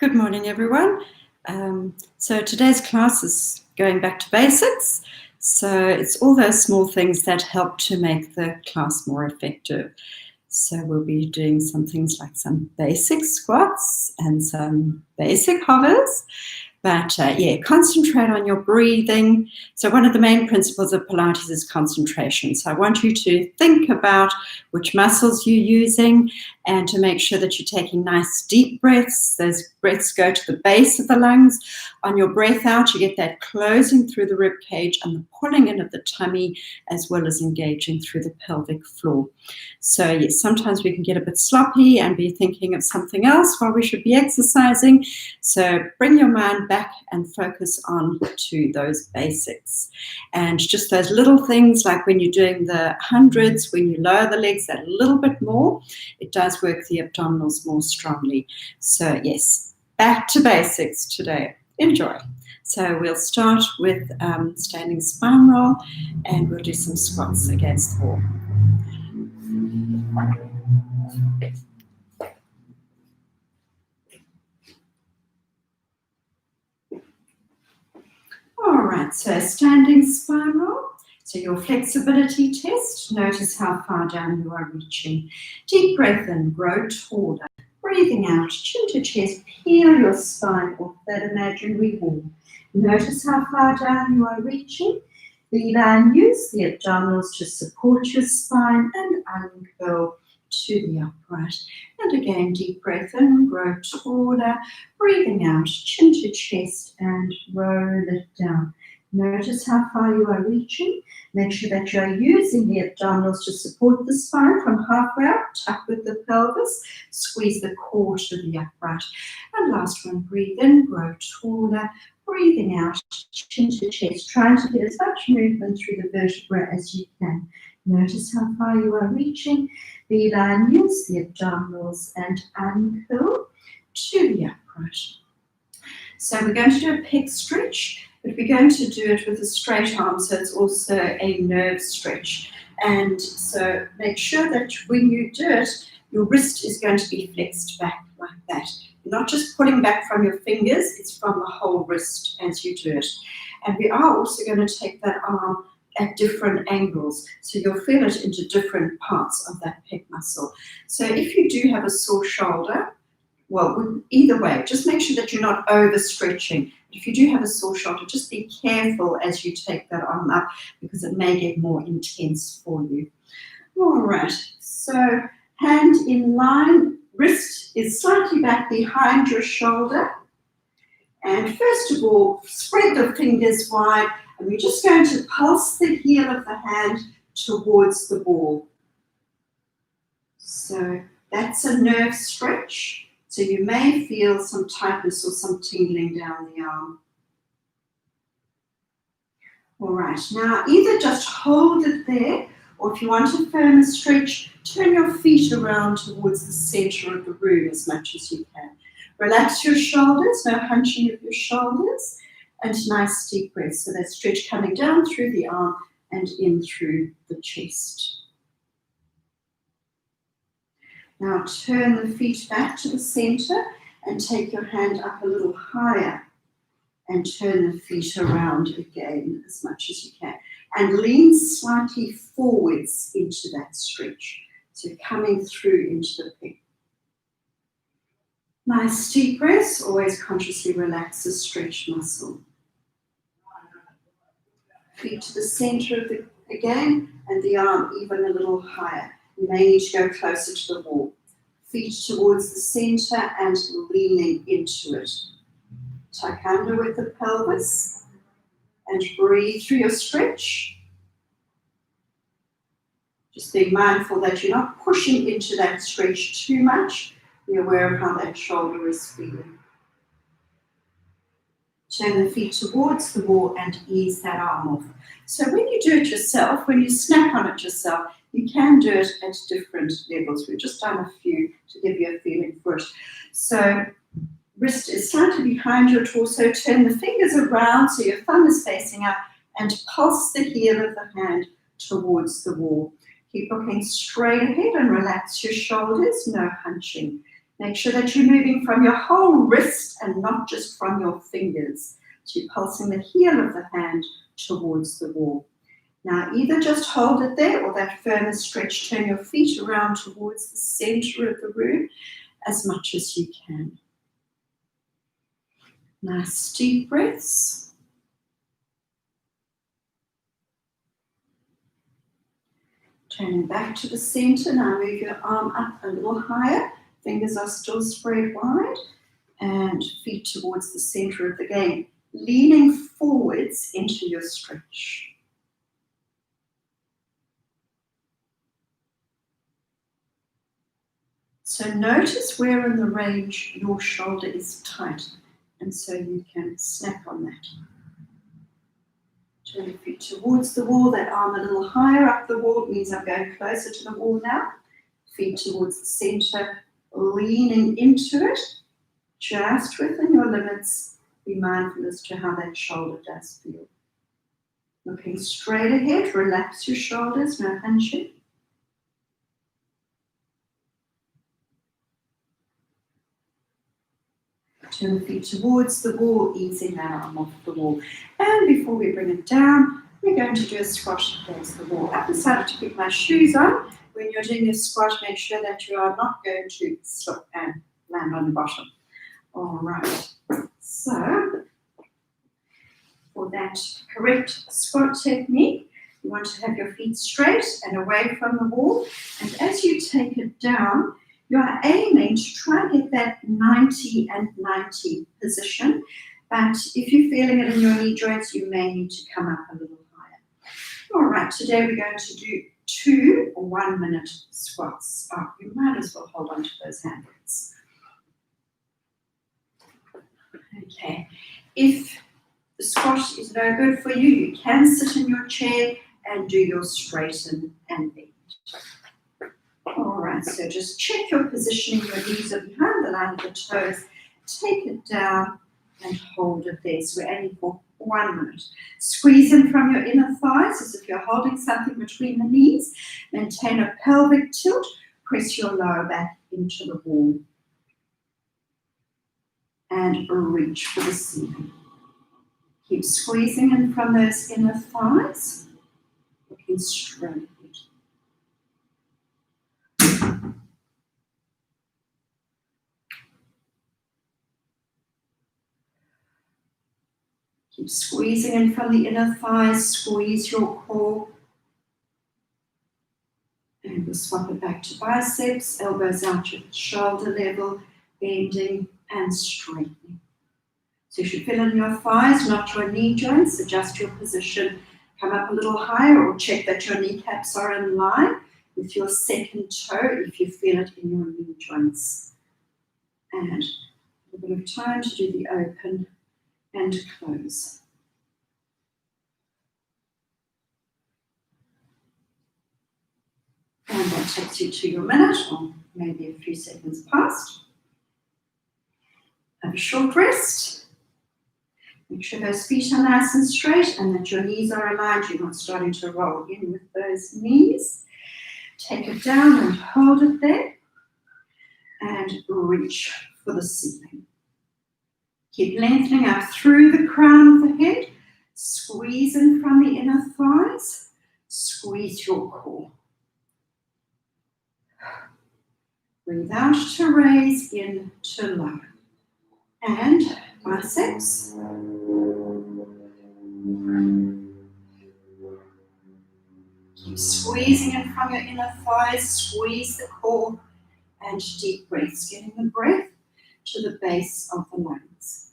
Good morning, everyone. So today's class is going back to basics. So it's all those small things that help to make the class more effective. So we'll be doing some things like some basic squats and some basic hovers. But concentrate on your breathing. So one of the main principles of Pilates is concentration. So I want you to think about which muscles you're using and to make sure that you're taking nice deep breaths. Those breaths go to the base of the lungs. On your breath out, you get that closing through the rib cage and the pulling in of the tummy, as well as engaging through the pelvic floor. So yes, sometimes we can get a bit sloppy and be thinking of something else while we should be exercising. So bring your mind back and focus on to those basics. And just those little things like when you're doing the hundreds, when you lower the legs that little bit more, it does work the abdominals more strongly. So yes, back to basics today. Enjoy. So we'll start with standing spine roll and we'll do some squats against the wall. All right, so standing spine roll. So your flexibility test, notice how far down you are reaching. Deep breath in, grow taller. Breathing out, chin to chest, peel your spine off that imaginary wall. Notice how far down you are reaching. Beeline, use the abdominals to support your spine and uncurl to the upright. And again, deep breath in, grow taller. Breathing out, chin to chest and roll it down. Notice how far you are reaching. Make sure that you are using the abdominals to support the spine from halfway up, tuck with the pelvis, squeeze the core to the upright. And last one, breathe in, grow taller. Breathing out, chin to chest, trying to get as much movement through the vertebra as you can. Notice how far you are reaching. Beeline, use the abdominals and uncurl to the upright. So we're going to do a pec stretch, but we're going to do it with a straight arm, so it's also a nerve stretch. And so make sure that when you do it, your wrist is going to be flexed back like that. You're not just pulling back from your fingers, it's from the whole wrist as you do it. And we are also going to take that arm at different angles, so you'll feel it into different parts of that pec muscle. So if you do have a sore shoulder, well, either way, just make sure that you're not overstretching. If you do have a sore shoulder, just be careful as you take that arm up because it may get more intense for you. All right, so hand in line, wrist is slightly back behind your shoulder. And first of all, spread the fingers wide, and we're just going to pulse the heel of the hand towards the ball. So that's a nerve stretch. So you may feel some tightness or some tingling down the arm. All right, now either just hold it there, or if you want a firmer stretch, turn your feet around towards the center of the room as much as you can. Relax your shoulders, no hunching of your shoulders, and nice deep breath. So that stretch coming down through the arm and in through the chest. Now turn the feet back to the center and take your hand up a little higher and turn the feet around again as much as you can. And lean slightly forwards into that stretch. So coming through into the pec. Nice deep breaths, always consciously relax the stretch muscle. Feet to the center of the, again, and the arm even a little higher. You may need to go closer to the wall. Feet towards the center and leaning into it. Tuck under with the pelvis and breathe through your stretch. Just be mindful that you're not pushing into that stretch too much. Be aware of how that shoulder is feeling. Turn the feet towards the wall and ease that arm off. So when you do it yourself, when you snap on it yourself, you can do it at different levels. We've just done a few to give you a feeling for it. So wrist is slightly behind your torso. Turn the fingers around so your thumb is facing up and pulse the heel of the hand towards the wall. Keep looking straight ahead and relax your shoulders, no hunching. Make sure that you're moving from your whole wrist and not just from your fingers. So you're pulsing the heel of the hand towards the wall. Now either just hold it there or that firmer stretch, turn your feet around towards the center of the room as much as you can. Nice deep breaths. Turning back to the center. Now move your arm up a little higher. Fingers are still spread wide. And feet towards the center of the game. Leaning forwards into your stretch. So notice where in the range your shoulder is tight. And so you can snap on that. Turn your feet towards the wall, that arm a little higher up the wall. It means I'm going closer to the wall now. Feet towards the center, leaning into it. Just within your limits, be mindful as to how that shoulder does feel. Looking straight ahead, relax your shoulders, no hunching. Turn the feet towards the wall, easing that arm off the wall. And before we bring it down, we're going to do a squat against the wall. I've decided to put my shoes on. When you're doing your squat, make sure that you are not going to slip and land on the bottom. All right. So, for that correct squat technique, you want to have your feet straight and away from the wall. And as you take it down, you are aiming to try and get that 90 and 90 position. But if you're feeling it in your knee joints, you may need to come up a little higher. All right, today we're going to do 2 1-minute squats. Oh, you might as well hold on to those handles. Okay, if the squat is no good for you, you can sit in your chair and do your straighten and bend. All right, so just check your positioning. Your knees are behind the line of the toes. Take it down and hold it there. So we're aiming for 1 minute. Squeeze in from your inner thighs as if you're holding something between the knees. Maintain a pelvic tilt. Press your lower back into the wall. And reach for the ceiling. Keep squeezing in from those inner thighs. Looking straight. Keep squeezing in from the inner thighs, squeeze your core. And we'll swap it back to biceps, elbows out at shoulder level, bending and straightening. So you should feel in your thighs, not your knee joints. Adjust your position, come up a little higher, or check that your kneecaps are in line with your second toe if you feel it in your knee joints. And a little bit of time to do the open and close. And that takes you to your minute, or maybe a few seconds past. Have a short rest. Make sure those feet are nice and straight and that your knees are aligned. You're not starting to roll in with those knees. Take it down and hold it there. And reach for the ceiling. Keep lengthening out through the crown of the head. Squeeze in from the inner thighs. Squeeze your core. Breathe out to raise, in to lower. And biceps. Keep squeezing in from your inner thighs. Squeeze the core. And deep breaths, getting the breath to the base of the lungs.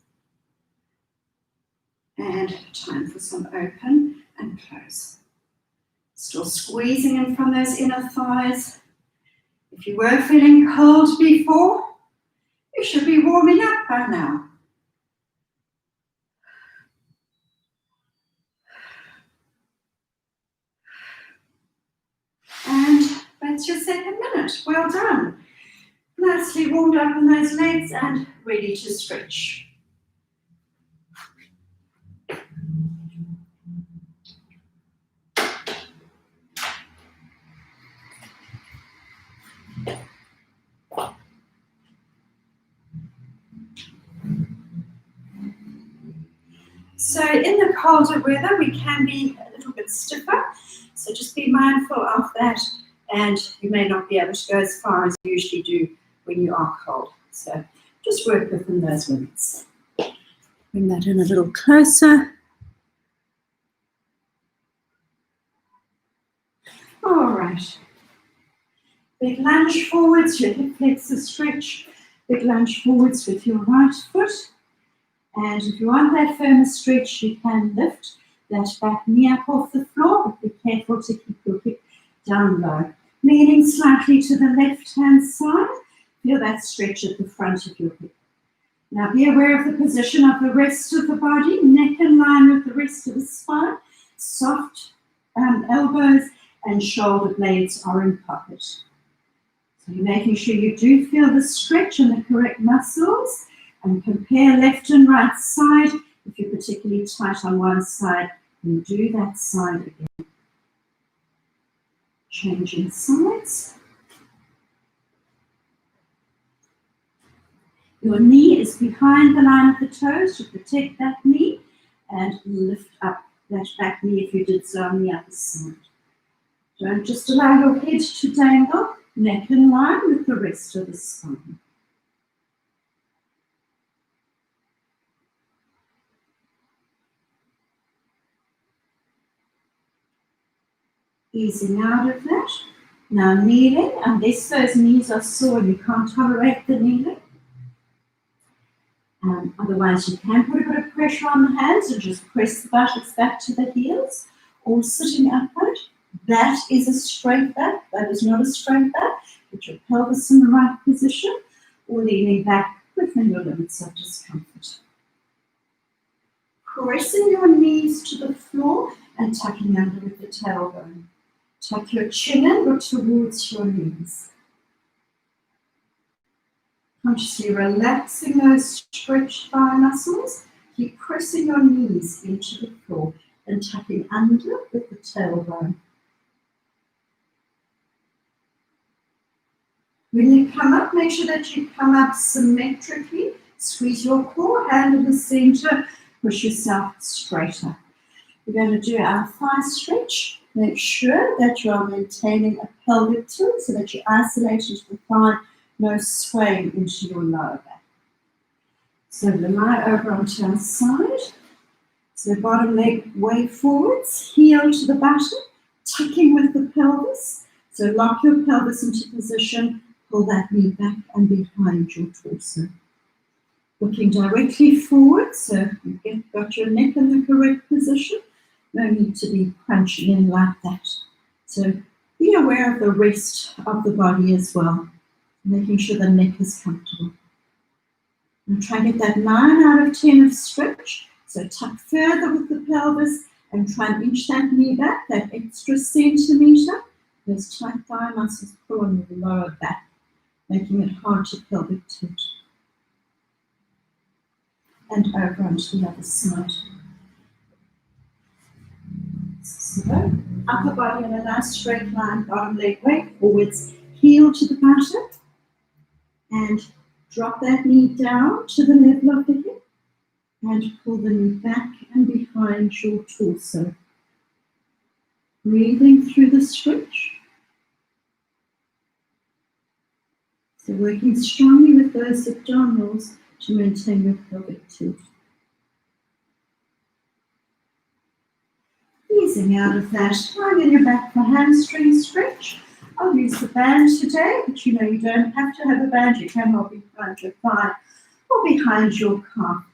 And time for some open and close. Still squeezing in from those inner thighs. If you were feeling cold before, you should be warming up by now. And that's your second minute. Well done. Nicely warmed up in those legs and ready to stretch. So in the colder weather, we can be a little bit stiffer. So just be mindful of that, and you may not be able to go as far as you usually do when you are cold. So just work within those limits. Bring that in a little closer. All right. Big lunge forwards, your hip flexor stretch. Big lunge forwards with your right foot. And if you want that firmer stretch, you can lift that back knee up off the floor, but be careful to keep your hip down low. Leaning slightly to the left-hand side, feel that stretch at the front of your hip. Now be aware of the position of the rest of the body, neck in line with the rest of the spine, soft elbows and shoulder blades are in pocket. So you're making sure you do feel the stretch in the correct muscles, and compare left and right side. If you're particularly tight on one side, then do that side again. Changing sides. Your knee is behind the line of the toes to protect that knee, and lift up that back knee if you did so on the other side. Don't just allow your head to dangle, neck in line with the rest of the spine. Easing out of that. Now kneeling, unless those knees are sore, you can't tolerate the kneeling. Otherwise, you can put a bit of pressure on the hands and just press the buttocks back to the heels, or sitting upright. That is a straight back. That is not a straight back. Put your pelvis in the right position, or leaning back within your limits of discomfort. Pressing your knees to the floor and tucking under with the tailbone. Tuck your chin in, look towards your knees. Consciously relaxing those stretched thigh muscles. Keep pressing your knees into the floor and tucking under with the tailbone. When you come up, make sure that you come up symmetrically. Squeeze your core, hand in the center, push yourself straight up. We're going to do our thigh stretch. Make sure that you are maintaining a pelvic tilt so that you isolate into the thigh, no swaying into your lower back. So we'll lie over onto our side. So bottom leg way forwards, heel to the bottom, tucking with the pelvis. So lock your pelvis into position, pull that knee back and behind your torso. Looking directly forward, so you've got your neck in the correct position. No need to be crunching in like that. So be aware of the rest of the body as well, making sure the neck is comfortable. And try and get that 9 out of 10 of stretch. So tuck further with the pelvis and try and inch that knee back, that extra centimetre. Those tight thigh muscles pull on your lower back, making it hard to pelvic tilt. And over onto the other side. So, upper body in a nice straight line, bottom leg way forwards, heel to the bottom, and drop that knee down to the level of the hip, and pull the knee back and behind your torso. Breathing through the stretch. So working strongly with those abdominals to maintain your pelvic tilt. Easing out of that, lying on your back for hamstring stretch. I'll use the band today, but you know you don't have to have a band. You can hold behind your thigh or behind your calf.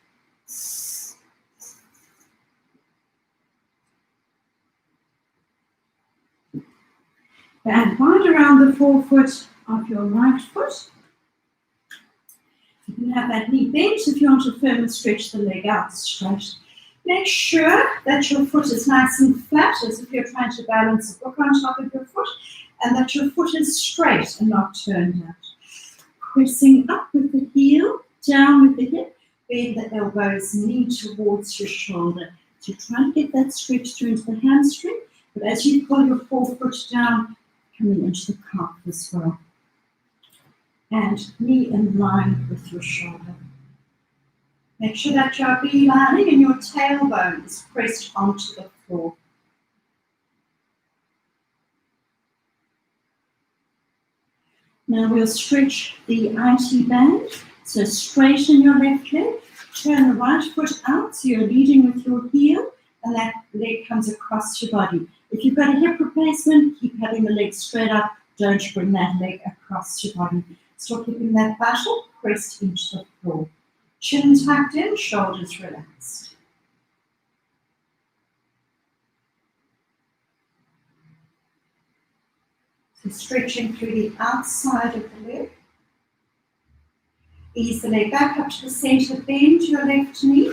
Band wide around the forefoot of your right foot. You can have that knee bent if you want to firmly stretch the leg out straight. Make sure that your foot is nice and flat, as if you're trying to balance a book on top of your foot, and that your foot is straight and not turned out. Pressing up with the heel, down with the hip, bend the elbows, knee towards your shoulder. So try and get that stretch through into the hamstring, but as you pull your forefoot down, coming into the calf as well. And knee in line with your shoulder. Make sure that you are beelining and your tailbone is pressed onto the floor. Now we'll stretch the IT band. So straighten your left leg, turn the right foot out so you're leading with your heel and that leg comes across your body. If you've got a hip replacement, keep having the leg straight up. Don't bring that leg across your body. Still keeping that buttock pressed into the floor. Chin tucked in, shoulders relaxed. So stretching through the outside of the leg. Ease the leg back up to the center, bend your left knee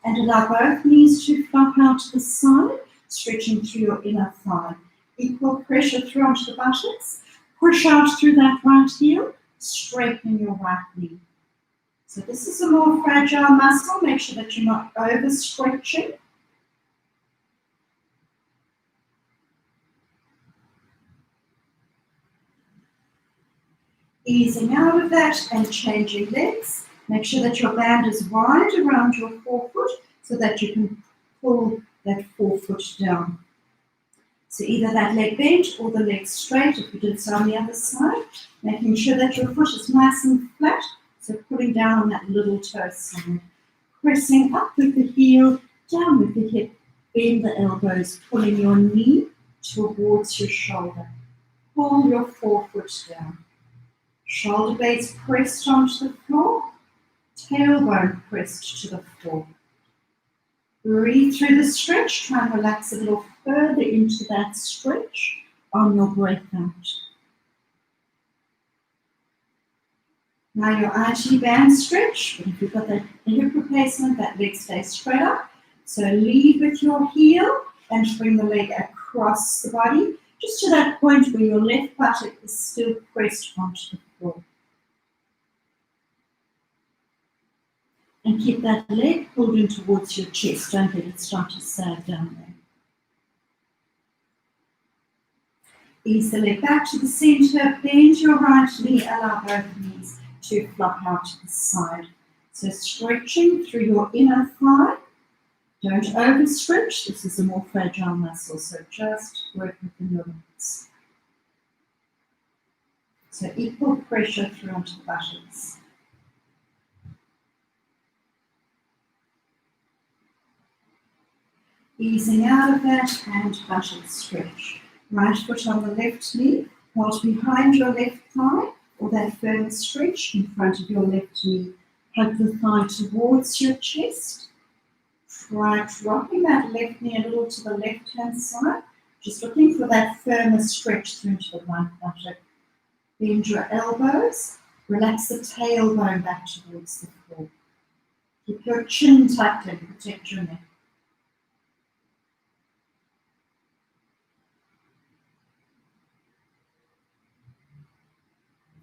and allow both knees to flop out to the side, stretching through your inner thigh. Equal pressure through onto the buttocks. Push out through that right heel, straighten your right knee. So this is a more fragile muscle. Make sure that you're not overstretching. Easing out of that and changing legs. Make sure that your band is wide around your forefoot so that you can pull that forefoot down. So either that leg bent or the leg straight if you did so on the other side. Making sure that your foot is nice and flat. So pulling down on that little toe side. Pressing up with the heel, down with the hip. Bend the elbows, pulling your knee towards your shoulder. Pull your forefoot down. Shoulder blades pressed onto the floor, tailbone pressed to the floor. Breathe through the stretch, try and relax a little further into that stretch on your breath out. Now your IT band stretch, but if you've got that hip replacement, that leg stays straight up. So lead with your heel and bring the leg across the body, just to that point where your left buttock is still pressed onto the floor. And keep that leg pulled in towards your chest. Don't let it start to sag down there. Ease the leg back to the center. Bend your right knee. Allow both knees to flop out to the side. So stretching through your inner thigh. Don't overstretch. This is a more fragile muscle. So just work within your limits. So equal pressure through onto the buttocks. Easing out of that and buttock stretch. Right foot on the left knee, hold behind your left thigh or that firm stretch in front of your left knee. Hug the thigh towards your chest. Try dropping that left knee a little to the left-hand side. Just looking for that firmer stretch through to the right buttock. Bend your elbows. Relax the tailbone back towards the floor. Keep your chin tucked in, protect your neck.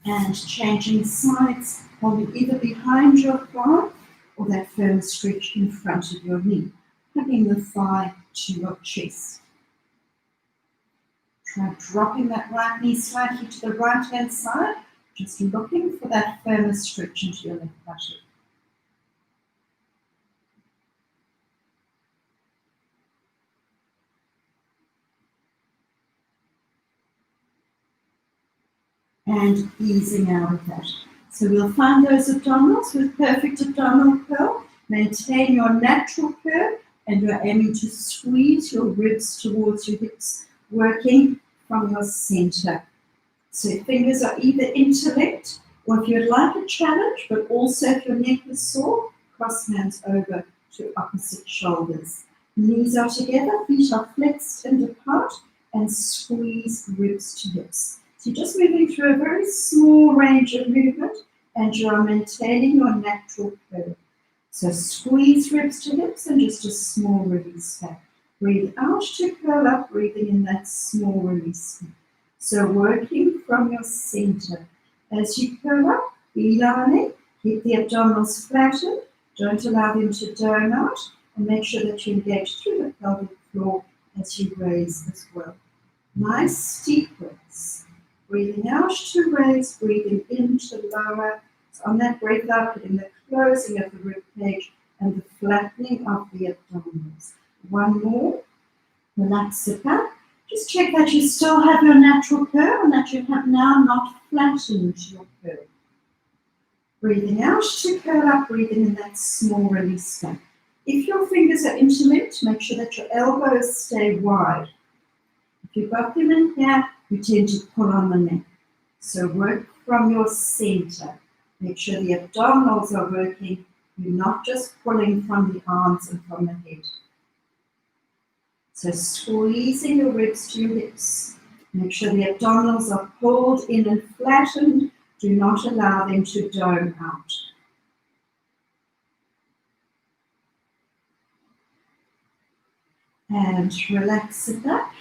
And changing sides, holding either behind your thigh or that firm stretch in front of your knee, hugging the thigh to your chest. Try dropping that right knee slightly to the right-hand side, just looking for that firmer stretch into your left buttock. And easing out of that. So we'll find those abdominals with perfect abdominal curl. Maintain your natural curve and you're aiming to squeeze your ribs towards your hips, working from your center. So fingers are either interlinked or if you'd like a challenge, but also if your neck is sore, cross hands over to opposite shoulders. Knees are together, feet are flexed and apart, and squeeze ribs to hips. So you're just moving through a very small range of movement and you are maintaining your natural curve. So squeeze ribs to hips and just a small release back. Breathe out to curl up, breathing in that small release back. So working from your center. As you curl up, beelining, keep the abdominals flattened, don't allow them to dome out, and make sure that you engage through the pelvic floor as you raise as well. Nice steep breaths. Breathing out to raise, breathing in to lower. So on that breath out, getting the closing of the rib cage and the flattening of the abdominals. One more. Relax it back. Just check that you still have your natural curve and that you have now not flattened your curve. Breathing out to curl up, breathing in that small release back. If your fingers are interlinked, make sure that your elbows stay wide. If you've got them in here, you tend to pull on the neck. So work from your center. Make sure the abdominals are working. You're not just pulling from the arms and from the head. So squeezing your ribs to your hips. Make sure the abdominals are pulled in and flattened. Do not allow them to dome out. And relax it back.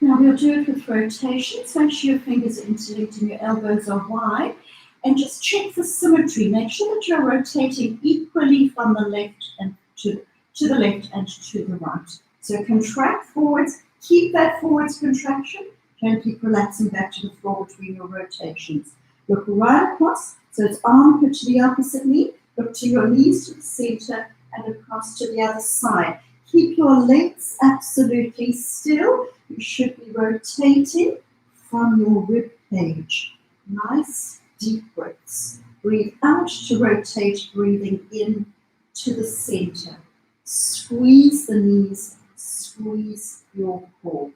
Now we'll do it with rotations. Make sure your fingers are interlinked and your elbows are wide. And just check for symmetry. Make sure that you're rotating equally from the left and to the left and to the right. So contract forwards. Keep that forwards contraction. Don't keep relaxing back to the floor between your rotations. Look right across. So it's armpit to the opposite knee. Look to your knees to the center and across to the other side. Keep your legs absolutely still. You should be rotating from your rib cage. Nice deep breaths. Breathe out to rotate, breathing in to the center. Squeeze the knees, squeeze your core.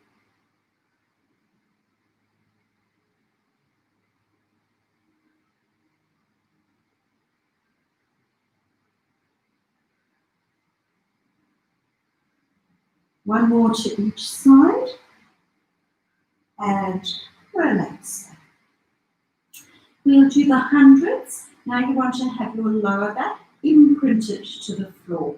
One more to each side. And relax. We'll do the hundreds. Now you want to have your lower back imprinted to the floor.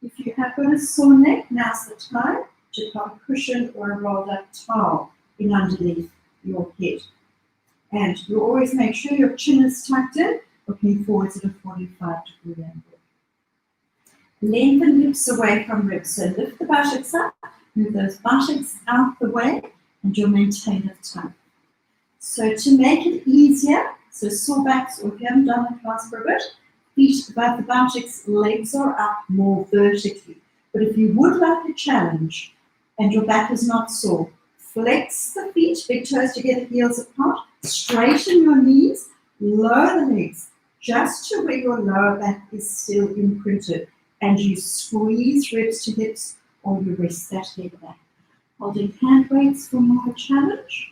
If you have got a sore neck, now's the time to put a cushion or a rolled up towel in underneath your head. And you always make sure your chin is tucked in, looking forwards at a 45-degree angle. Lengthen hips away from ribs. So lift the buttocks up, move those buttocks out the way, and you'll maintain it tight. So to make it easier, so sore backs, or if you haven't done the class for a bit, feet above the buttocks, legs are up more vertically. But if you would like a challenge and your back is not sore, flex the feet, big toes together, heels apart, straighten your knees, lower the legs, just to where your lower back is still imprinted. And you squeeze ribs to hips, or you rest that head back. Holding hand weights for more challenge.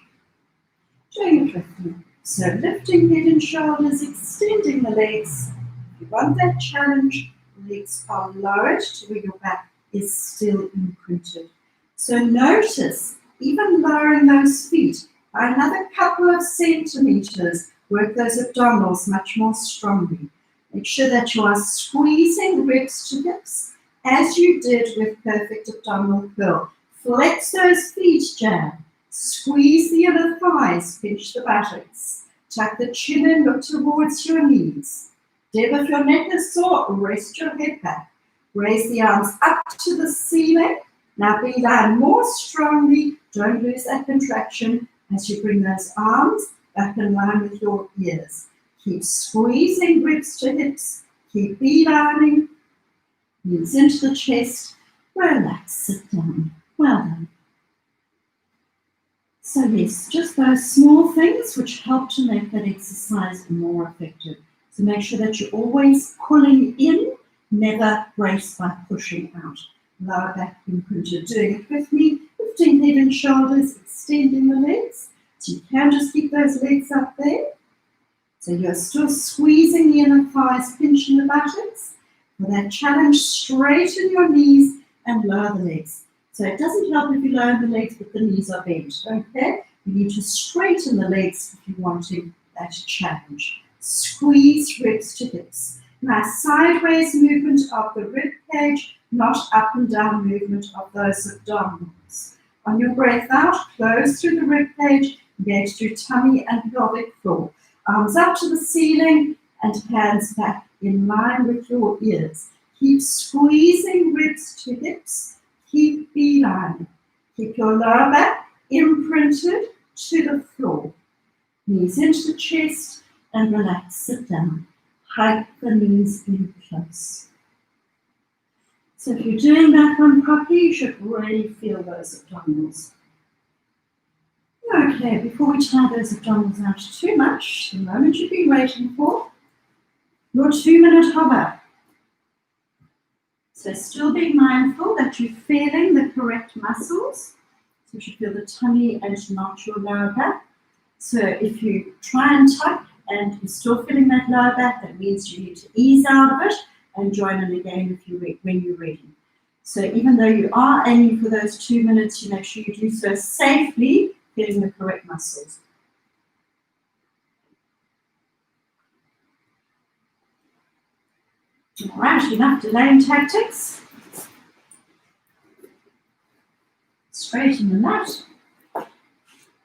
Doing it with me. So lifting head and shoulders, extending the legs. If you want that challenge, legs are lowered to where your back is still imprinted. So notice, even lowering those feet by another couple of centimeters, work those abdominals much more strongly. Make sure that you are squeezing ribs to hips as you did with perfect abdominal curl. Flex those feet, Jan. Squeeze the inner thighs, pinch the buttocks. Tuck the chin in, look towards your knees. Deb, if your neck is sore, rest your head back. Raise the arms up to the ceiling. Now be down more strongly. Don't lose that contraction as you bring those arms back in line with your ears. Keep squeezing ribs to hips. Keep beelining. Knees into the chest. Relax, sit down. Well done. So yes, just those small things which help to make that exercise more effective. So make sure that you're always pulling in, never brace by pushing out. Lower back imprinted. Doing it with me, lifting head and shoulders, extending the legs. So you can just keep those legs up there. So you're still squeezing the inner thighs, pinching the buttocks. For that challenge, straighten your knees and lower the legs. So it doesn't help if you lower the legs but the knees are bent, okay? You need to straighten the legs if you're wanting that challenge. Squeeze ribs to hips. Now sideways movement of the rib cage, not up and down movement of those abdominals. On your breath out, close through the rib cage, engage through tummy and pelvic floor. Arms up to the ceiling and hands back in line with your ears. Keep squeezing ribs to hips. Keep beelining. Keep your lower back imprinted to the floor. Knees into the chest and relax, sit down. Hug the knees in close. So if you're doing that one properly, you should really feel those abdominals. Okay, before we tie those abdominals out too much, the moment you've been waiting for, your 2-minute hover. So still be mindful that you're feeling the correct muscles. So you should feel the tummy and not your lower back. So if you try and tuck and you're still feeling that lower back, that means you need to ease out of it and join in again when you're ready. So even though you are aiming for those 2 minutes, you make sure you do so safely, feeling the correct muscles. All right, enough delaying tactics. Straighten the mat.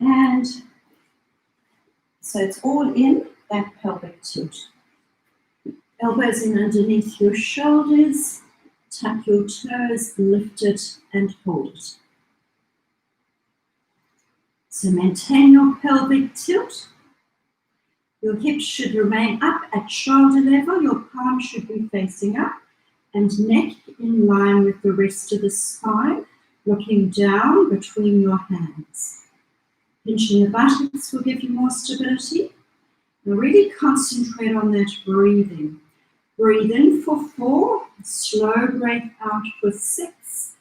And so it's all in that pelvic tilt. Elbows in underneath your shoulders. Tuck your toes, lift it and hold it. So maintain your pelvic tilt. Your hips should remain up at shoulder level. Your palms should be facing up and neck in line with the rest of the spine, looking down between your hands. Pinching the buttocks will give you more stability. Now really concentrate on that breathing. Breathe in for 4, slow breath out for 6.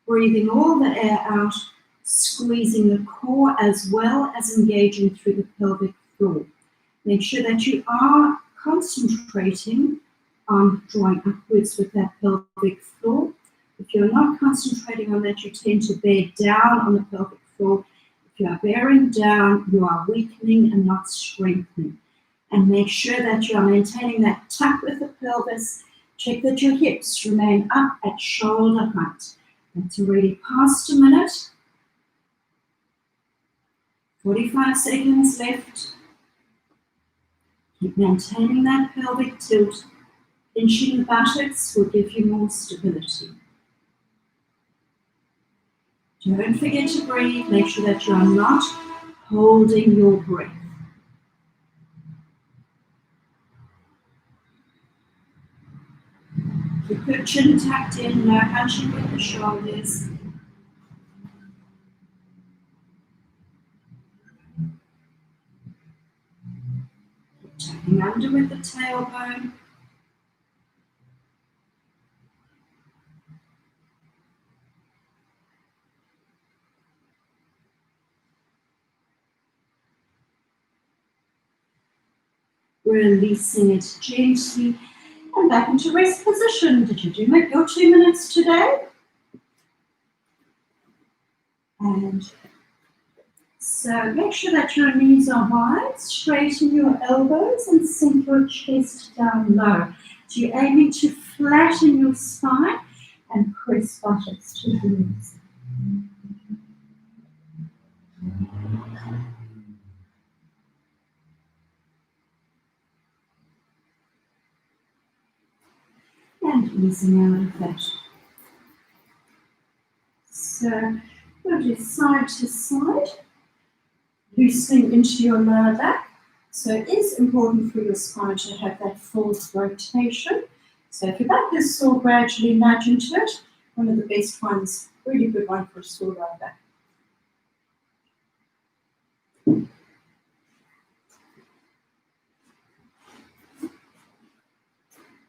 Breathing all the air out, squeezing the core as well as engaging through the pelvic floor. Make sure that you are concentrating on drawing upwards with that pelvic floor. If you're not concentrating on that, you tend to bear down on the pelvic floor. If you are bearing down, you are weakening and not strengthening. And make sure that you are maintaining that tuck with the pelvis. Check that your hips remain up at shoulder height. That's already past a minute. 45 seconds left. Keep maintaining that pelvic tilt. Pinching the buttocks will give you more stability. Don't forget to breathe. Make sure that you are not holding your breath. Keep your chin tucked in, no hunching with the shoulders. Keep tucking under with the tailbone. Releasing it gently and back into rest position. Did you do your 2 minutes today? And so make sure that your knees are wide, straighten your elbows and sink your chest down low. So you're aiming to flatten your spine and press buttocks to the knees. And easing out of that. So we'll do side to side, loosening into your lower back. So it is important for your spine to have that full rotation. So if your back is sore, gradually nudge into it. One of the best ones, really good one for a sore lower back.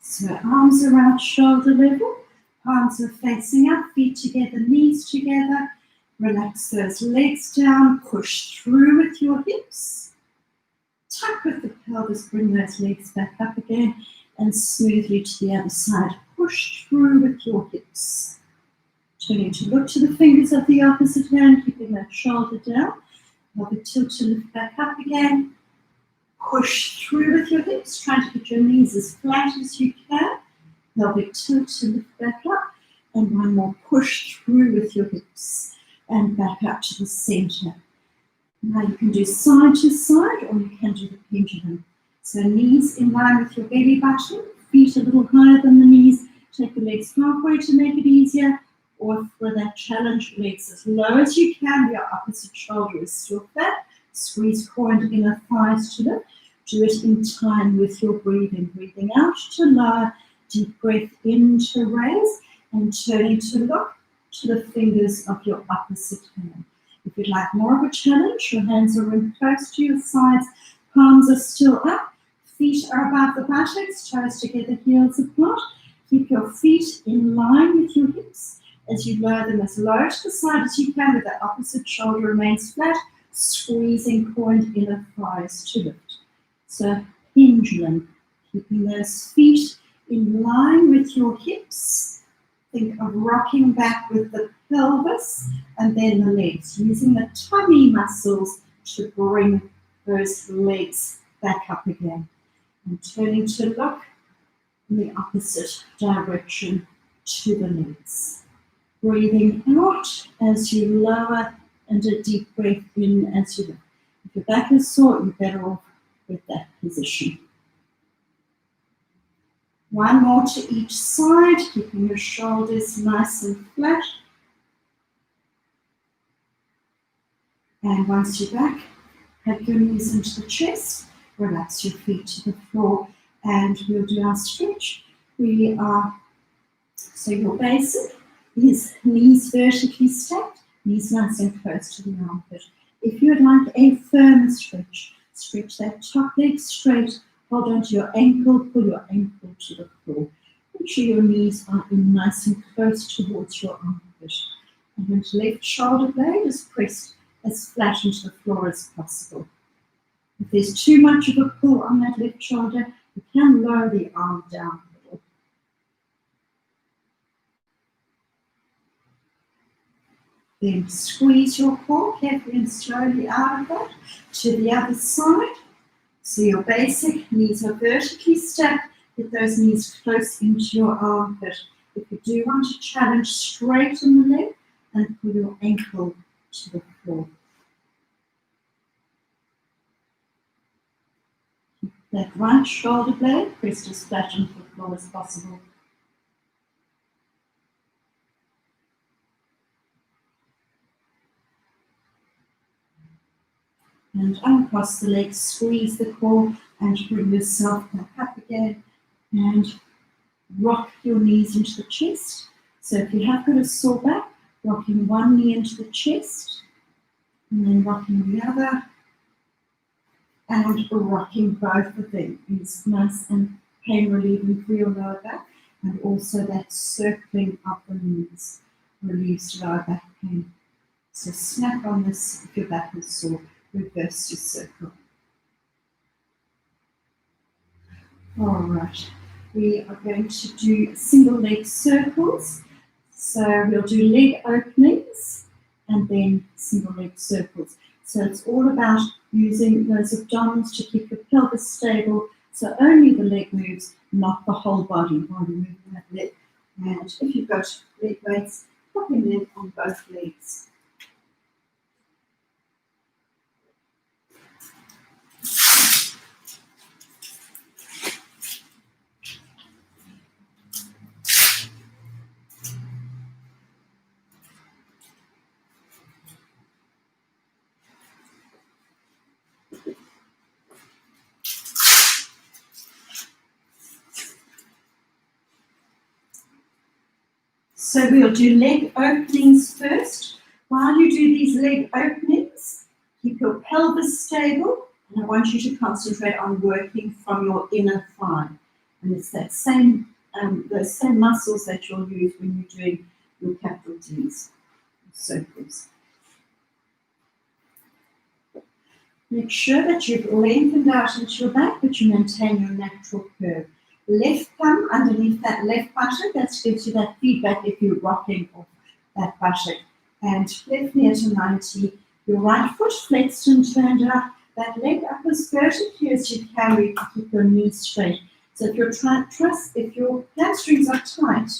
So arms around shoulder level, palms are facing up, feet together, knees together. Relax those legs down, push through with your hips. Tuck with the pelvis, bring those legs back up again and smoothly to the other side. Push through with your hips. Turning to look to the fingers of the opposite hand, keeping that shoulder down. Pelvic tilt to lift back up again. Push through with your hips, trying to get your knees as flat as you can. Pelvic tilt to lift back up. And one more, push through with your hips and back up to the center. Now you can do side to side or you can do the pendulum. So knees in line with your belly button, feet a little higher than the knees. Take the legs halfway to make it easier. Or for that challenge, legs as low as you can. Your opposite shoulder is still flat. Squeeze core and inner thighs to lift. Do it in time with your breathing. Breathing out to lower, deep breath in to raise, and turning to look to the fingers of your opposite hand. If you'd like more of a challenge, your hands are in close to your sides, palms are still up, feet are above the buttocks, toes together, heels apart. Keep your feet in line with your hips as you lower them as low to the side as you can, with the opposite shoulder remains flat, squeezing core and inner thighs to lift. So pendulum, keeping those feet in line with your hips. Think of rocking back with the pelvis and then the legs, using the tummy muscles to bring those legs back up again. And turning to look in the opposite direction to the legs. Breathing out as you lower and a deep breath in as you lift. If your back is sore, you're better off with that position. One more to each side, keeping your shoulders nice and flat. And once you're back, have your knees into the chest, relax your feet to the floor, and we'll do our stretch. So your basic is knees vertically stacked, knees nice and close to the armpit. If you'd like a firm stretch, stretch that top leg straight, hold on to your ankle, pull your ankle to the floor. Make sure your knees are in nice and close towards your armpit. And then left shoulder blade is pressed as flat into the floor as possible. If there's too much of a pull on that left shoulder, you can lower the arm down a little. Then squeeze your core carefully and slowly out of that to the other side. So your basic knees are vertically stacked, get those knees close into your armpit. If you do want to challenge, straighten the leg and pull your ankle to the floor. Keep that right shoulder blade pressed as flat into the floor as possible. And uncross the legs, squeeze the core and bring yourself back up again and rock your knees into the chest. So if you have got a sore back, rocking one knee into the chest and then rocking the other and rocking both of them is nice and pain relieving for your lower back, and also that circling of the knees relieves lower back pain. So snap on this if your back is sore. Reverse your circle. All right, we are going to do single leg circles. So we'll do leg openings and then single leg circles. So it's all about using those abdominals to keep your pelvis stable. So only the leg moves, not the whole body while you're moving that leg. And if you've got leg weights, popping them on both legs. So we'll do leg openings first. While you do these leg openings, keep your pelvis stable, and I want you to concentrate on working from your inner thigh. And it's that those same muscles that you'll use when you're doing your capital D's, circles. Make sure that you've lengthened out into your back, but you maintain your natural curve. Left thumb underneath that left buttock, that gives you that feedback if you're rocking off that buttock. And left knee to 90, your right foot flexed and turned out, that leg up as vertically as you can, to keep your knees straight. So if if your hamstrings are tight,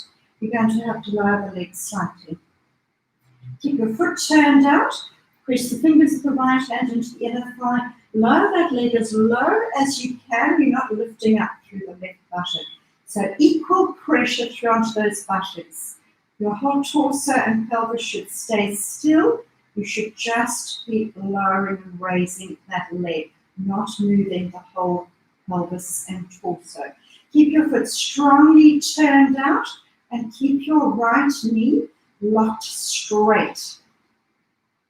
you're going to have to lower the legs slightly. Keep your foot turned out, press the fingers of the right hand into the inner thigh, lower that leg as low as you can. You're not lifting up through the left buttock. So equal pressure throughout those buttocks. Your whole torso and pelvis should stay still. You should just be lowering and raising that leg, not moving the whole pelvis and torso. Keep your foot strongly turned out and keep your right knee locked straight.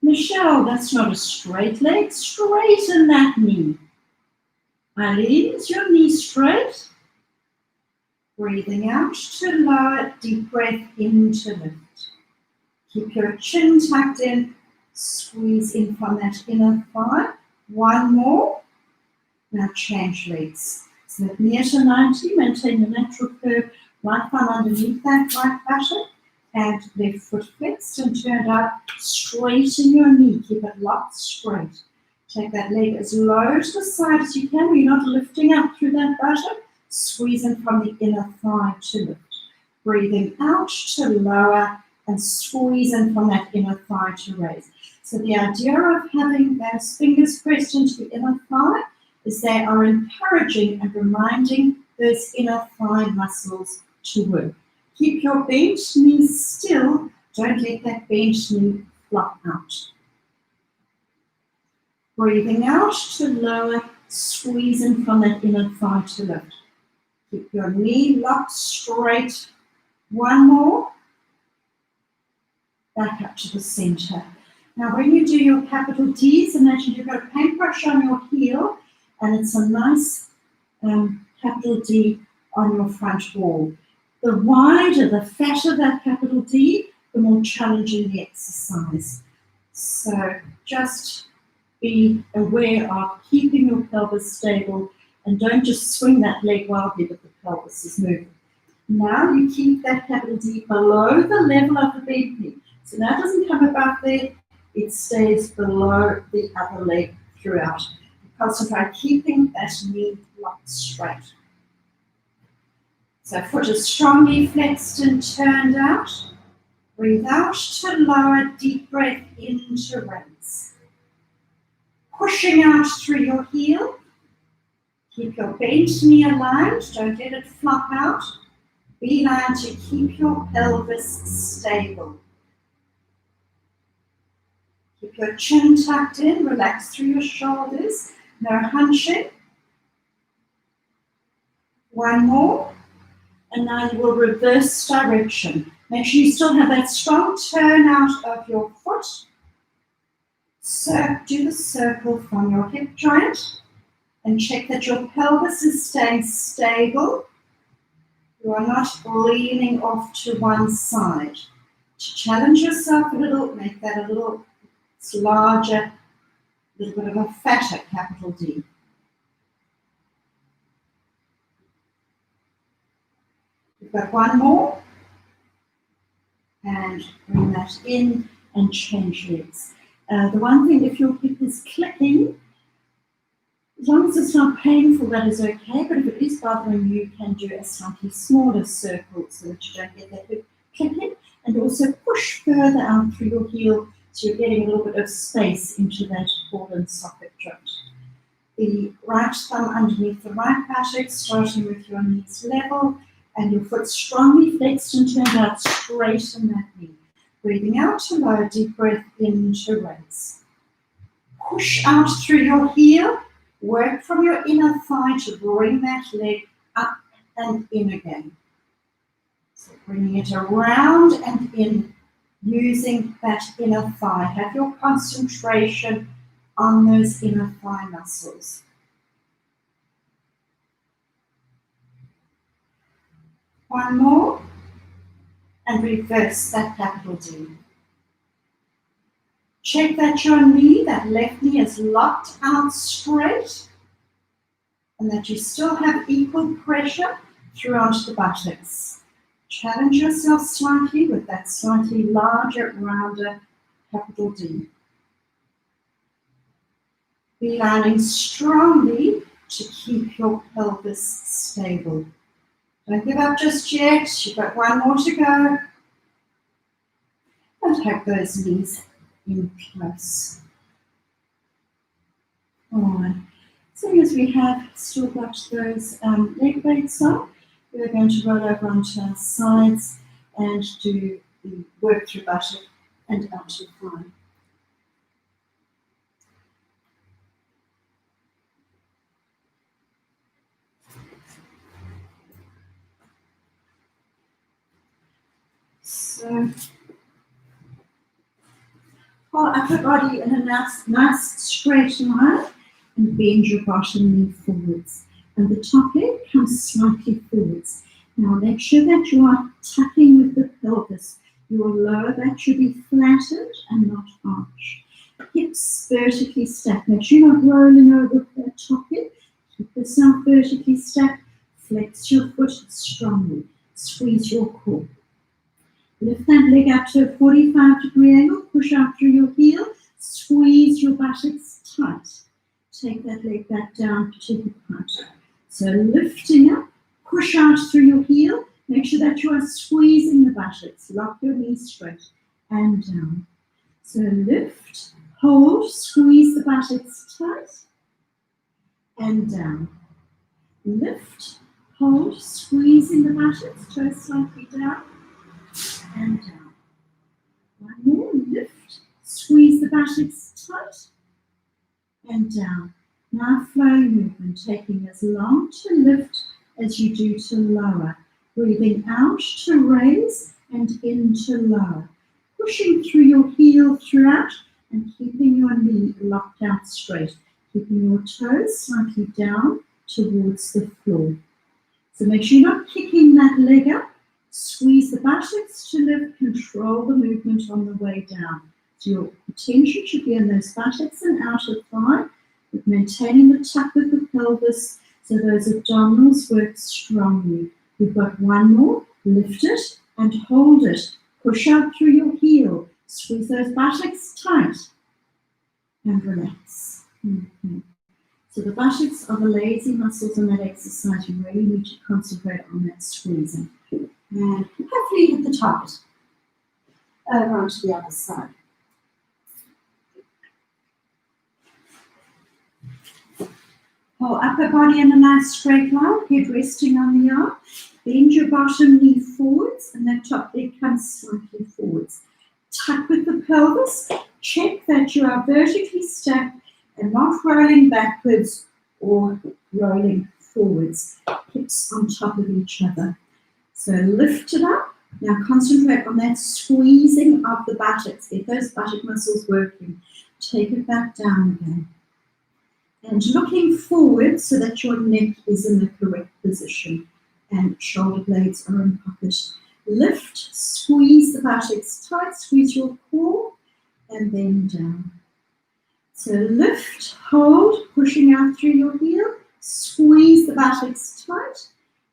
Michelle, that's not a straight leg. Straighten that knee. Eileen, is your knee straight? Breathing out to lower, deep breath in to lift. Keep your chin tucked in, squeeze in from that inner thigh. One more. Now change legs. So that knee to 90, maintain the natural curve, right thumb underneath that right buttock, and left foot flexed and turned up. Straighten your knee, keep it locked straight. Take that leg as low to the side as you can, where you're not lifting up through that buttock. Squeeze in from the inner thigh to lift. Breathing out to lower and squeeze in from that inner thigh to raise. So the idea of having those fingers pressed into the inner thigh is they are encouraging and reminding those inner thigh muscles to work. Keep your bent knee still. Don't let that bent knee flop out. Breathing out to lower, squeeze in from that inner thigh to lift. Keep your knee locked straight. One more. Back up to the center. Now when you do your capital Ds, imagine you've got a paintbrush on your heel and it's a nice capital D on your front wall. The wider, the fatter that capital D, the more challenging the exercise. So just be aware of keeping your pelvis stable and don't just swing that leg wildly, but the pelvis is moving. Now you keep that capital D below the level of the bent knee. So now it doesn't come above there, it stays below the other leg throughout. Concentrate on keeping that knee locked straight. So foot is strongly flexed and turned out. Breathe out to lower, deep breath in to raise. Pushing out through your heel. Keep your bent knee aligned, don't let it flop out. Beeline to keep your pelvis stable. Keep your chin tucked in, relax through your shoulders, no hunching. One more, and now you will reverse direction. Make sure you still have that strong turn out of your foot. So do the circle from your hip joint and check that your pelvis is staying stable. You are not leaning off to one side. To challenge yourself a little, make that a little larger, a little bit of a fatter capital D. We've got one more. And bring that in and change legs. The one thing, if your hip is clicking, as long as it's not painful, that is okay, but if it is bothering you, you can do a slightly smaller circle so that you don't get that hip clicking, and also push further out through your heel so you're getting a little bit of space into that ball and socket joint. The right thumb underneath the right buttock, starting with your knees level, and your foot strongly flexed and turned out straight in that knee. Breathing out to lower, deep breath in to raise. Push out through your heel, work from your inner thigh to bring that leg up and in again. So bringing it around and in, using that inner thigh. Have your concentration on those inner thigh muscles. One more, and reverse that capital D. Check that your knee, that left knee, is locked out straight, and that you still have equal pressure throughout the buttocks. Challenge yourself slightly with that slightly larger, rounder capital D. Beelining strongly to keep your pelvis stable. Don't give up just yet. You've got one more to go. And have those knees in close. All right. As long as we have still got those leg weights on, we're going to roll over onto our sides and do the work through buttock and out to thigh. So pull upper body in a nice straight line and bend your bottom knee forwards. And the top leg comes slightly forwards. Now make sure that you are tucking with the pelvis. Your lower back should be flattened and not arched. Hips vertically stacked. Make sure you're not rolling over the top hip. Keep yourself vertically stacked. Flex your foot strongly. Squeeze your core. Lift that leg up to a 45-degree angle. Push out through your heel. Squeeze your buttocks tight. Take that leg back down to hip height. So lifting up. Push out through your heel. Make sure that you are squeezing the buttocks. Lock your knees straight and down. So lift, hold, squeeze the buttocks tight and down. Lift, hold, squeezing the buttocks, toes slightly down and down. One more, lift, squeeze the buttocks tight and down. Now flowing movement, taking as long to lift as you do to lower. Breathing out to raise and in to lower. Pushing through your heel throughout and keeping your knee locked out straight. Keeping your toes slightly down towards the floor. So make sure you're not kicking that leg up. Squeeze the buttocks to lift. Control the movement on the way down. So your attention should be on those buttocks and outer thigh, but maintaining the tuck with the pelvis so those abdominals work strongly. We've got one more. Lift it and hold it. Push out through your heel. Squeeze those buttocks tight and relax. So the buttocks are the lazy muscles in that exercise. You really need to concentrate on that squeezing. And hopefully hit the target. Around to the other side. Pull upper body in a nice straight line, head resting on the arm. Bend your bottom knee forwards and that top leg comes slightly forwards. Tuck with the pelvis. Check that you are vertically stacked and not rolling backwards or rolling forwards. Hips on top of each other. So lift it up. Now concentrate on that squeezing of the buttocks. Get those buttock muscles working. Take it back down again. And looking forward so that your neck is in the correct position and shoulder blades are in pocket. Lift, squeeze the buttocks tight, squeeze your core, and then down. So lift, hold, pushing out through your heel, squeeze the buttocks tight,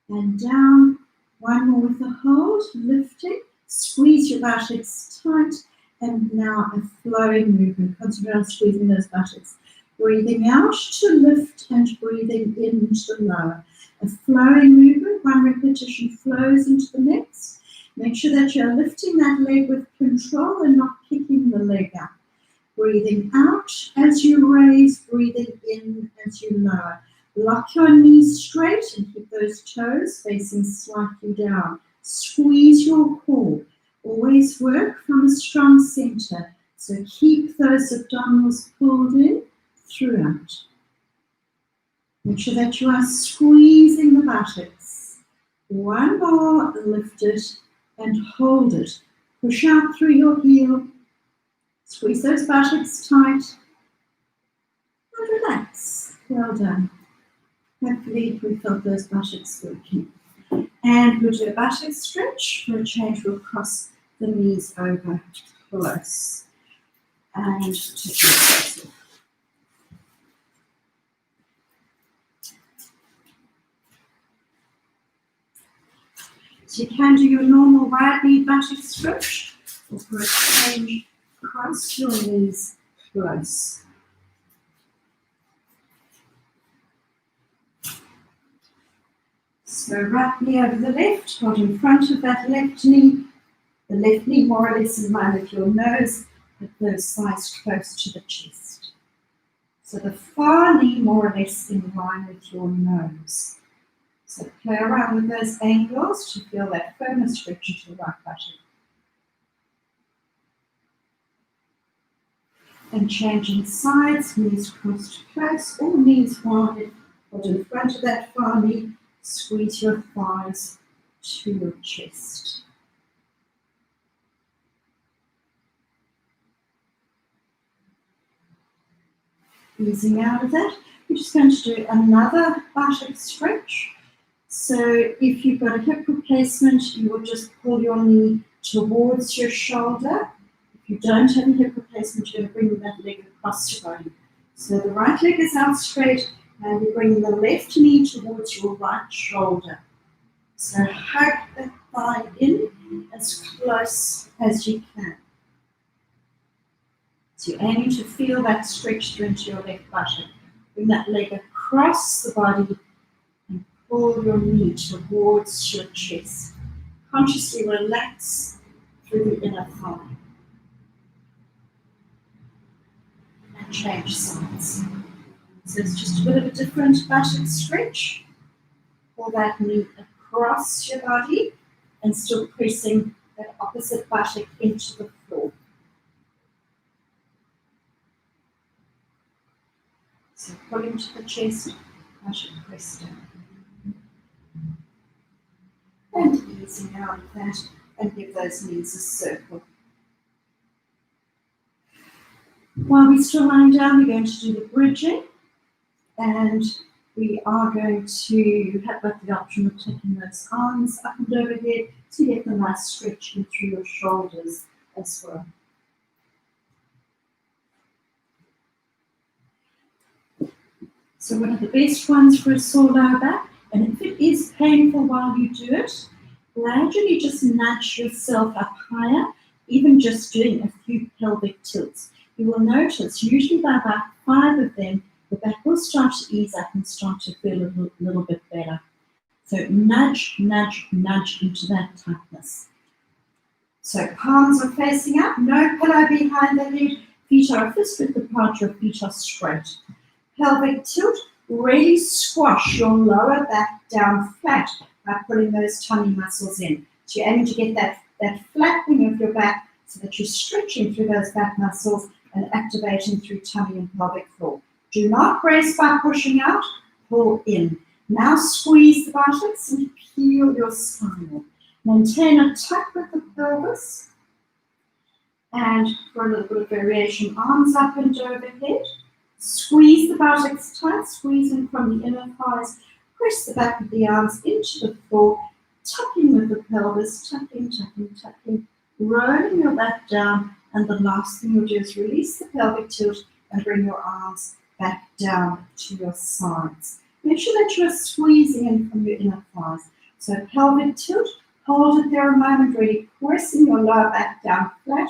and down. One more with a hold, lifting, squeeze your buttocks tight, and now a flowing movement. Concentrate on squeezing those buttocks. Breathing out to lift and breathing in to lower. A flowing movement, one repetition flows into the next. Make sure that you're lifting that leg with control and not kicking the leg up. Breathing out as you raise, breathing in as you lower. Lock your knees straight and keep those toes facing slightly down. Squeeze your core. Always work from a strong center. So keep those abdominals pulled in throughout. Make sure that you are squeezing the buttocks. One more, lift it and hold it. Push out through your heel. Squeeze those buttocks tight and relax. Well done. Hopefully we felt those buttocks working. And we'll do a buttock stretch. For a change, we'll cross the knees over close. And take your toes off. So you can do your normal wide knee buttock stretch, or for a change, cross your knees close. So right knee over the left, hold in front of that left knee. The left knee more or less in line with your nose, with those thighs close to the chest. So the far knee more or less in line with your nose. So play around with those angles to feel that firmer stretch into the right buttock. And changing sides, knees crossed close, or knees wide, hold in front of that far knee, squeeze your thighs to your chest. Easing out of that, we're just going to do another buttock stretch. So if you've got a hip replacement, you will just pull your knee towards your shoulder. If you don't have a hip replacement, you're going to bring that leg across your body. So the right leg is out straight, and you're bringing the left knee towards your right shoulder. So hug that thigh in as close as you can. So you're aiming to feel that stretch through into your left buttock. Bring that leg across the body and pull your knee towards your chest. Consciously relax through the inner thigh. And change sides. So it's just a bit of a different buttock stretch. Pull that knee across your body and still pressing that opposite buttock into the floor. So pull into the chest, buttock press down. And easing out of that, and give those knees a circle. While we're still lying down, we're going to do the bridging, and we are going to have the option of taking those arms up and overhead to get the nice stretch in through your shoulders as well. So one of the best ones for a sore lower back, and if it is painful while you do it, gradually just nudge yourself up higher, even just doing a few pelvic tilts. You will notice, usually by about 5 of them, the back will start to ease up and start to feel a little bit better. So nudge, nudge, nudge into that tightness. So palms are facing up, no pillow behind the head, feet are fist width apart, your feet are straight. Pelvic tilt, really squash your lower back down flat by pulling those tummy muscles in. So you're aiming to get that flattening of your back so that you're stretching through those back muscles and activating through tummy and pelvic floor. Do not brace by pushing out, pull in. Now squeeze the buttocks and peel your spine. Maintain a tuck with the pelvis. And for a little bit of variation, arms up and overhead. Squeeze the buttocks tight, squeezing from the inner thighs. Press the back of the arms into the floor, tucking with the pelvis, tucking, tucking, tucking, rolling your back down, and the last thing you'll do is release the pelvic tilt and bring your arms back down to your sides. Make sure that you are squeezing in from your inner thighs. So pelvic tilt, hold it there a moment, really pressing your lower back down flat,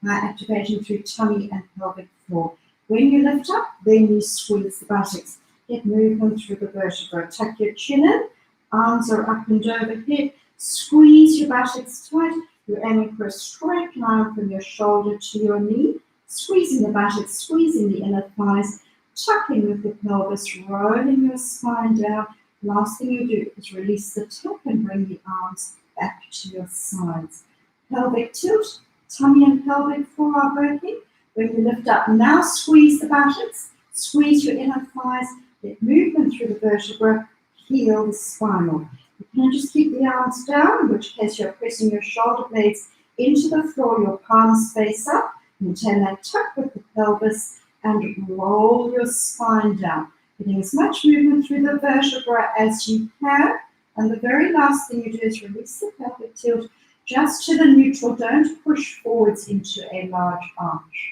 activating through tummy and pelvic floor. When you lift up, then you squeeze the buttocks. Get movement through the vertebra. Tuck your chin in, arms are up and overhead. Squeeze your buttocks tight. You're aiming for a straight line from your shoulder to your knee. Squeezing the buttocks, squeezing the inner thighs, tucking with the pelvis, rolling your spine down. Last thing you do is release the tuck and bring the arms back to your sides. Pelvic tilt, tummy and pelvic floor are working. When you lift up, now squeeze the buttocks, squeeze your inner thighs, get movement through the vertebra, heel the spinal. You can just keep the arms down, in which case you're pressing your shoulder blades into the floor, your palms face up, maintain that tuck with the pelvis, and roll your spine down. Getting as much movement through the vertebra as you can. And the very last thing you do is release the pelvic tilt just to the neutral. Don't push forwards into a large arch.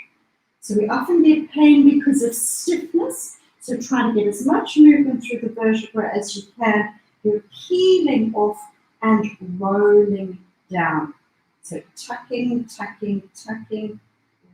So we often get pain because of stiffness. So try to get as much movement through the vertebra as you can. You're peeling off and rolling down. So tucking, tucking, tucking,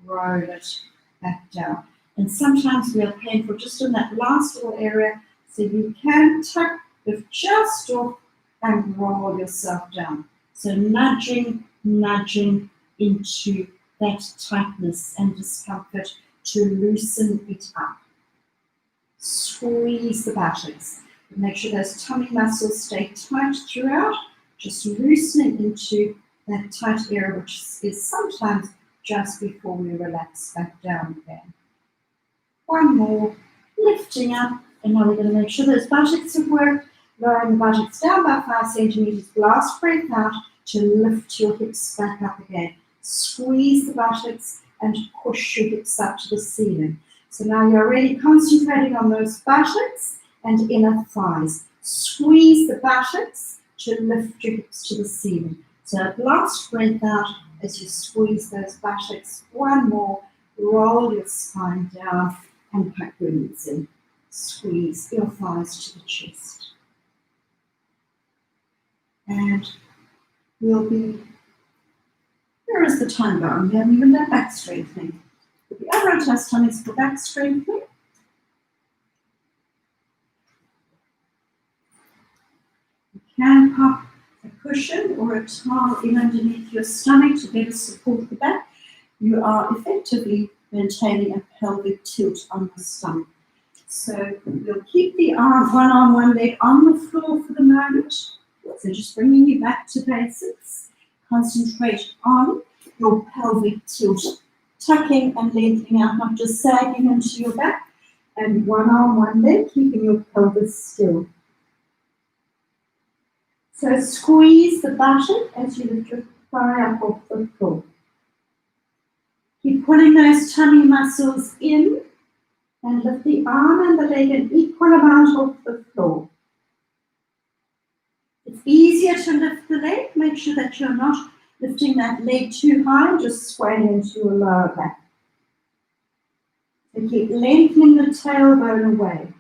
roll it back down. And sometimes we are painful just in that last little area. So you can tuck, lift just off and roll yourself down. So nudging, nudging into that tightness and discomfort to loosen it up. Squeeze the buttocks. Make sure those tummy muscles stay tight throughout, just loosening into that tight area, which is sometimes just before we relax back down again. One more, lifting up, and now we're going to make sure those buttocks have worked, lowering the buttocks down by 5 centimeters, blast breath out to lift your hips back up again. Squeeze the buttocks and push your hips up to the ceiling. So now you're really concentrating on those buttocks and inner thighs. Squeeze the buttocks to lift your hips to the ceiling. So last breath out as you squeeze those buttocks. One more. Roll your spine down and pack your knees in. Squeeze your thighs to the chest. And we'll be, where is the time going? We haven't even done back strengthening. The other test time is for back strengthening. You can pop a cushion or a towel in underneath your stomach to better support the back. You are effectively maintaining a pelvic tilt on the stomach. So we'll keep the one arm, one leg on the floor for the moment. So just bringing you back to basics. Concentrate on your pelvic tilt, tucking and lengthening out, not just sagging into your back. And one arm, one leg, keeping your pelvis still. So squeeze the buttock as you lift your thigh up off the floor. Keep pulling those tummy muscles in and lift the arm and the leg an equal amount off the floor. It's easier to lift the leg. Make sure that you're not lifting that leg too high, just swaying into your lower back. So keep lengthening the tailbone away.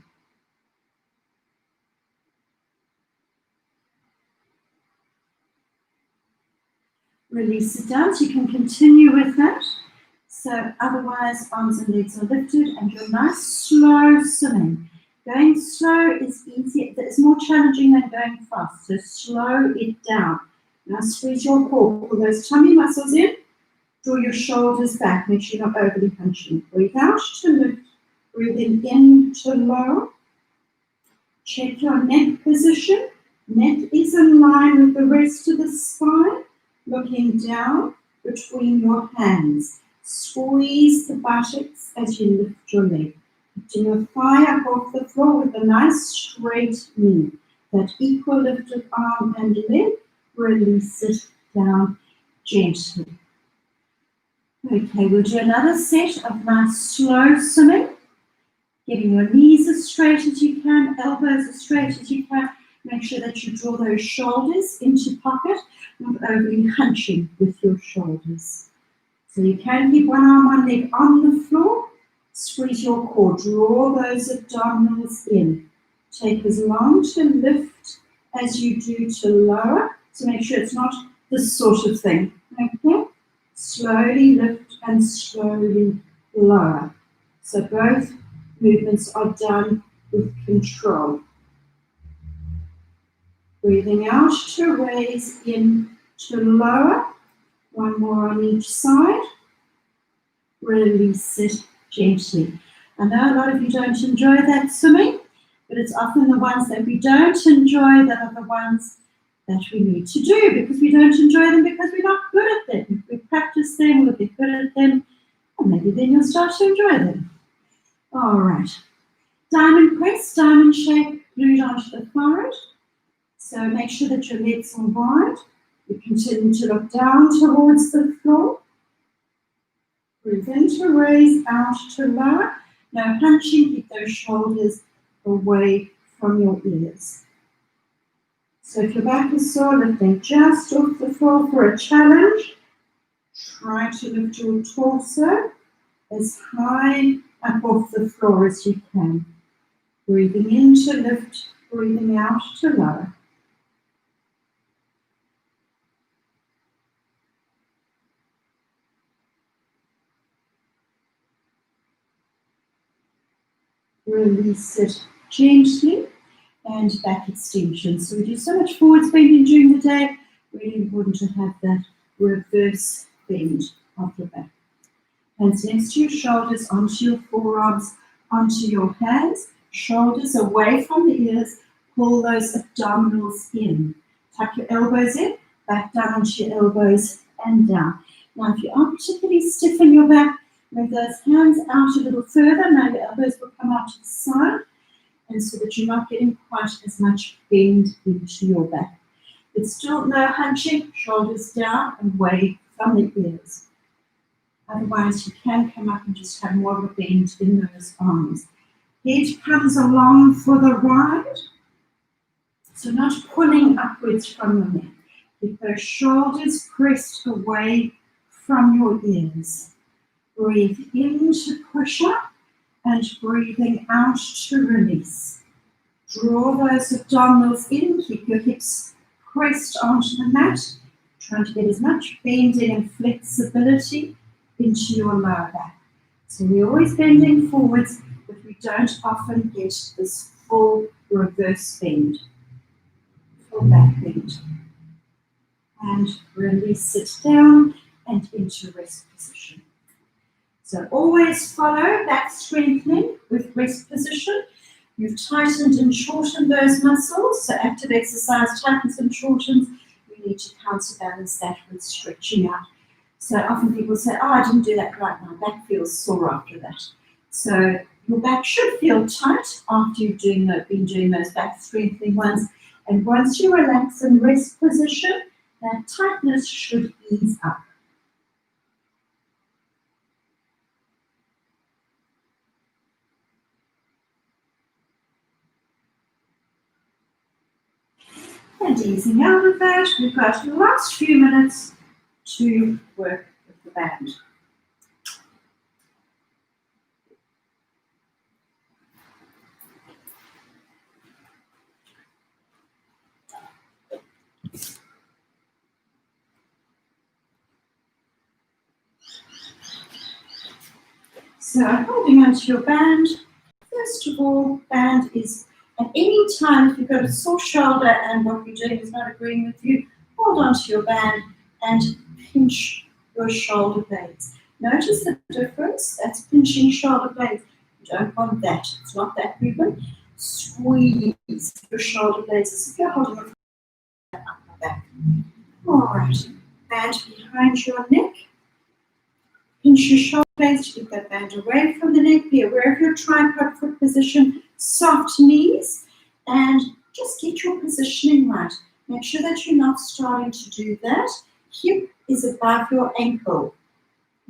Release it down so you can continue with that. So otherwise, arms and legs are lifted and you're nice, slow swimming. Going slow is easier, it's more challenging than going fast, so slow it down. Now squeeze your core, pull those tummy muscles in, draw your shoulders back, make sure you're not overly punching. Breathe out to lift, breathing in to lower. Check your neck position. Neck is in line with the rest of the spine, looking down between your hands. Squeeze the buttocks as you lift your leg. Lifting your thigh up off the floor with a nice straight knee. That equal lifted arm and leg, release it down gently. Okay, we'll do another set of nice slow swimming. Getting your knees as straight as you can, elbows as straight as you can. Make sure that you draw those shoulders into pocket, not overly hunching with your shoulders. So you can keep one arm, one leg on the floor. Squeeze your core, draw those abdominals in. Take as long to lift as you do to lower. So make sure it's not this sort of thing. Okay? Slowly lift and slowly lower. So both movements are done with control. Breathing out to raise, in to lower. One more on each side. Release it gently. I know a lot of you don't enjoy that swimming, but it's often the ones that we don't enjoy that are the ones that we need to do, because we don't enjoy them because we're not good at them. If we practice them, we'll be good at them, and maybe then you'll start to enjoy them. All right. Diamond press, diamond shape, glued onto the forehead. So make sure that your legs are wide. You continue to look down towards the floor. Breathe in to raise, out to lower. No hunching, keep those shoulders away from your ears. So if your back is sore, lifting just off the floor for a challenge. Try to lift your torso as high up off the floor as you can. Breathing in to lift, breathing out to lower. Release it gently and back extension. So we do so much forwards bending during the day. Really important to have that reverse bend of the back. Hands next to your shoulders, onto your forearms, onto your hands. Shoulders away from the ears. Pull those abdominals in. Tuck your elbows in, back down onto your elbows and down. Now if you are particularly stiff in your back, move those hands out a little further. Now your elbows will come out to the side, and so that you're not getting quite as much bend into your back. But still no hunching, shoulders down, away from the ears. Otherwise, you can come up and just have more of a bend in those arms. Head comes along for the ride. So not pulling upwards from the neck. Keep those shoulders pressed away from your ears. Breathe in to push up and breathing out to release. Draw those abdominals in. Keep your hips pressed onto the mat. Trying to get as much bending and flexibility into your lower back. So we're always bending forwards, but we don't often get this full reverse bend. Full back bend. And release it down and into rest position. So always follow back strengthening with rest position. You've tightened and shortened those muscles. So active exercise tightens and shortens. We need to counterbalance that with stretching out. So often people say, oh, I didn't do that right, my back feels sore after that. So your back should feel tight after you've been doing those back strengthening ones. And once you relax and rest position, that tightness should ease up. And easing out of that, we've got the last few minutes to work with the band. So holding onto your band, first of all, band is at any time, if you've got a sore shoulder and what you're doing is not agreeing with you, hold onto your band and pinch your shoulder blades. Notice the difference, that's pinching shoulder blades. You don't want that, it's not that movement. Squeeze your shoulder blades as if you're holding it up the back. All right, band behind your neck. Pinch your shoulder blades to keep that band away from the neck. Be aware of your tripod foot position, soft knees, and just get your positioning right. Make sure that you're not starting to do that. Hip is above your ankle.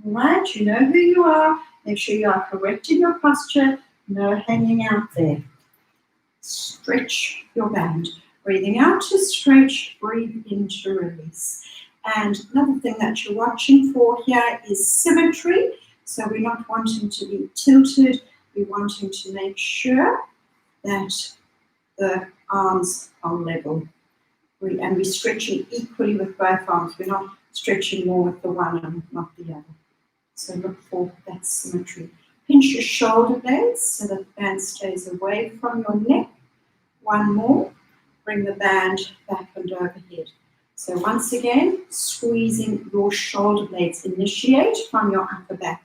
All right, you know who you are. Make sure you are correct in your posture. No hanging out there. Stretch your band. Breathing out to stretch, breathe in to release. And another thing that you're watching for here is symmetry. So we're not wanting to be tilted. We're wanting to make sure that the arms are level. And we're stretching equally with both arms. We're not stretching more with the one and not the other. So look for that symmetry. Pinch your shoulder blades so that the band stays away from your neck. One more. Bring the band back and overhead. So once again, squeezing your shoulder blades. Initiate from your upper back.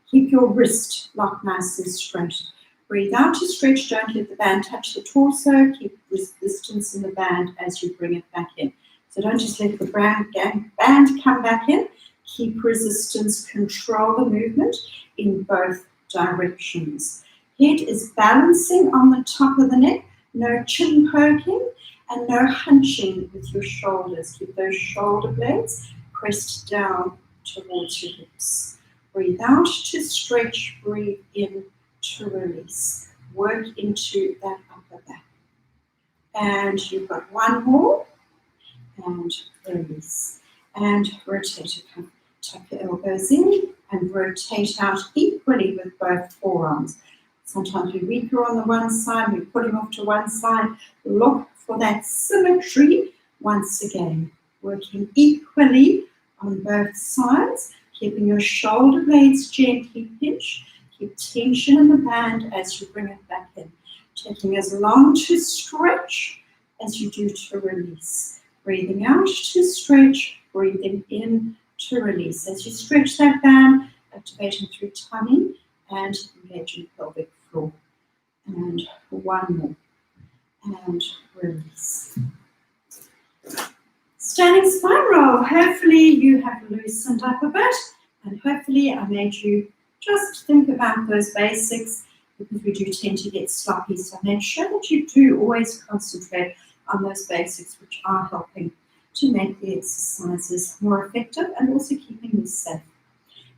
Keep your wrist locked nice and straight. Breathe out to stretch. Don't let the band touch the torso. Keep resistance in the band as you bring it back in. So don't just let the band come back in. Keep resistance. Control the movement in both directions. Head is balancing on the top of the neck. No chin poking. And no hunching with your shoulders. Keep those shoulder blades pressed down towards your hips. Breathe out to stretch, breathe in to release. Work into that upper back. And you've got one more. And release. And rotate it. Tuck your elbows in and rotate out equally with both forearms. Sometimes we're weaker on the one side, we're pulling off to one side. Look for that symmetry once again. Working equally on both sides, keeping your shoulder blades gently pinched. Keep tension in the band as you bring it back in. Taking as long to stretch as you do to release. Breathing out to stretch, breathing in to release. As you stretch that band, activating through tummy and engaging pelvic floor. And one more. And release. Standing spine roll. Hopefully you have loosened up a bit, and hopefully I made you just think about those basics, because we do tend to get sloppy. So make sure that you do always concentrate on those basics, which are helping to make the exercises more effective and also keeping you safe.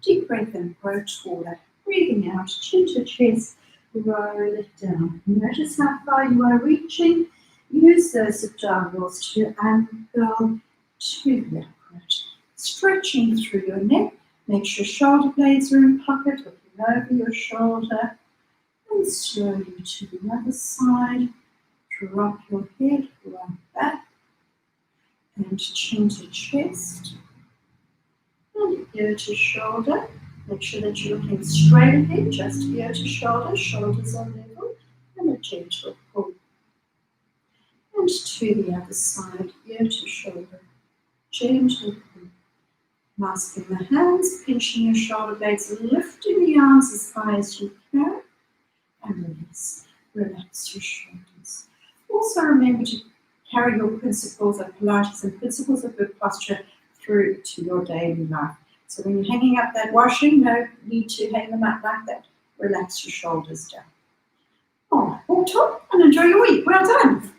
Deep breath in, grow taller. Breathing out, chin to chest, roll it down. Notice how far you are reaching. Use those abdominals to angle to the upright. Stretching through your neck. Make sure shoulder blades are in pocket, looking over your shoulder. And slowly to the other side. Drop your head right back. And chin to chest. And ear to shoulder. Make sure that you're looking straight ahead, just ear to shoulder, shoulders are level, and a gentle pull. And to the other side, ear to shoulder, gentle pull. Clasping the hands, pinching your shoulder blades, lifting the arms as high as you can, and release. Relax your shoulders. Also remember to carry your principles of Pilates and principles of good posture through to your daily life. So when you're hanging up that washing, no need to hang them up like that. Relax your shoulders down. All right, walk tall and enjoy your week. Well done.